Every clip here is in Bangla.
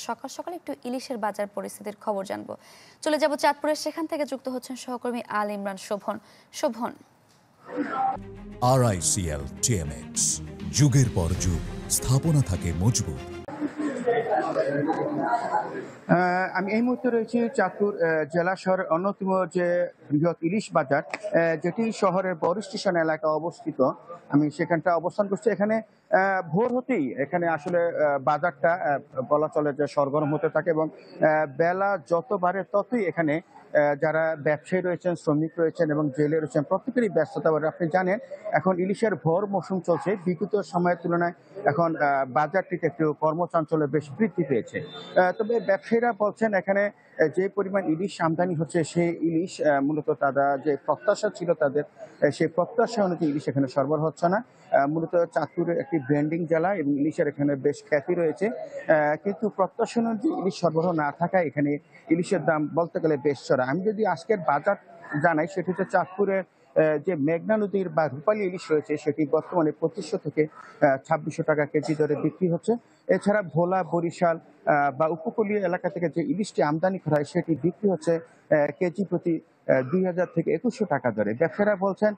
সকাল সকাল একটু ইলিশের বাজার পরিস্থিতির খবর জানবো। চলে যাব চাঁদপুরের, সেখান থেকে যুক্ত হচ্ছেন সহকর্মী আল ইমরান শোভন। শোভন, RICL TMX, যুগের পর যুগ স্থাপনা থাকে মজবুত। আমি এই মুহূর্তে রয়েছি চাঁদপুর জেলা শহরের অন্যতম যে বৃহৎ ইলিশ বাজার, যেটি শহরের বড় স্টেশন এলাকা অবস্থিত। আমি সেখানটা অবস্থান করছি। এখানে ভোর হতেই এখানে আসলে বাজারটা বলা চলে যে সরগরম হতে থাকে এবং বেলা যত বাড়ে ততই এখানে যারা ব্যবসায়ী রয়েছেন, শ্রমিক রয়েছেন এবং জেলে রয়েছেন, প্রত্যেকেরই ব্যস্ততা বাড়ে। আপনি জানেন এখন ইলিশের ভোর মৌসুম চলছে। বিগত সময়ের তুলনায় এখন বাজারটিতে একটু কর্মচাঞ্চল্য বেশ বৃদ্ধি পেয়েছে। তবে ব্যবসায়ীরা বলছেন এখানে যে পরিমাণ ইলিশ আমদানি হচ্ছে, সেই ইলিশ মূলত তারা যে প্রত্যাশা ছিল তাদের, সেই প্রত্যাশা অনুযায়ী ইলিশ এখানে সরবরাহ হচ্ছে না। মূলত চাঁদপুরের একটি ব্র্যান্ডিং জেলা এবং ইলিশের এখানে বেশ খ্যাতি রয়েছে, কিন্তু প্রত্যাশা অনুযায়ী ইলিশ সরবরাহ না থাকায় এখানে ইলিশের দাম বলতে গেলে বেশ চড়া। আমি যদি আজকের বাজার জানাই, সেটি হচ্ছে চাঁদপুরের যে মেঘনা নদীর বা রূপালী ইলিশ রয়েছে, সেটি বর্তমানে 2500 থেকে 2600 টাকা কেজি দরে বিক্রি হচ্ছে। এছাড়া ভোলা, বরিশাল বা উপকূলীয় এলাকা থেকে যে ইলিশটি আমদানি করা হয়, সেটি বিক্রি হচ্ছে কেজি প্রতি 2000 থেকে 2100 টাকা দরে। ব্যবসায়ীরা বলছেন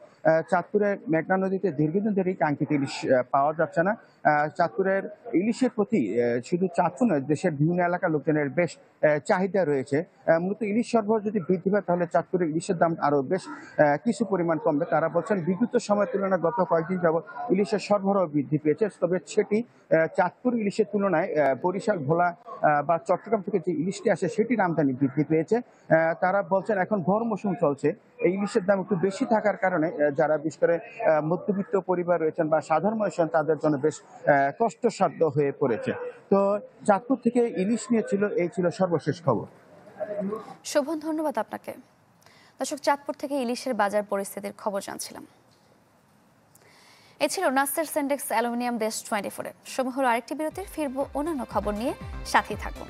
চাঁদপুরের মেঘনা নদীতে দীর্ঘদিন ধরেই কাঙ্ক্ষিত ইলিশ পাওয়া যাচ্ছে না। চাঁদপুরের ইলিশের প্রতি শুধু চাঁদপুর নয়, দেশের বিভিন্ন এলাকার লোকজনের বেশ চাহিদা রয়েছে। মূলত ইলিশ সরবরাহ যদি বৃদ্ধি পায় তাহলে চাঁদপুরের ইলিশের দাম আরো বেশ কিছু পরিমাণ কমবে। তারা বলছেন বিগত সময়ের তুলনায় গত কয়েকদিন যাবৎ ইলিশের সরবরাহ বৃদ্ধি পেয়েছে, তবে সেটি চাঁদপুর ইলিশের তুলনায় বরিশাল, ভোলা বা চট্টগ্রাম থেকে যে ইলিশটি আসে সেটির আমদানি বৃদ্ধি পেয়েছে। তারা বলছেন এখন ভোর মৌসুম চলছে, এই ইলিশের দাম একটু বেশি থাকার কারণে যারা বিশেষ করে মধ্যবিত্ত পরিবার রয়েছেন বা সাধারণ মানুষ তাদের জন্য বেশ কষ্টসাধ্য হয়ে পড়েছে। তো চাঁদপুর থেকে ইলিশ নিয়ে এই ছিল সর্বশেষ খবর। শোভন, ধন্যবাদ আপনাকে। দর্শক, চাঁদপুর থেকে ইলিশের বাজার পরিস্থিতির খবর জানছিলাম। এ ছিল নাসের সেন্ডেক্স অ্যালুমিনিয়াম দেশ 24-এ। সময় হলো আরেকটি বিরতির, ফিরবো অন্যান্য খবর নিয়ে, সাথেই থাকুন।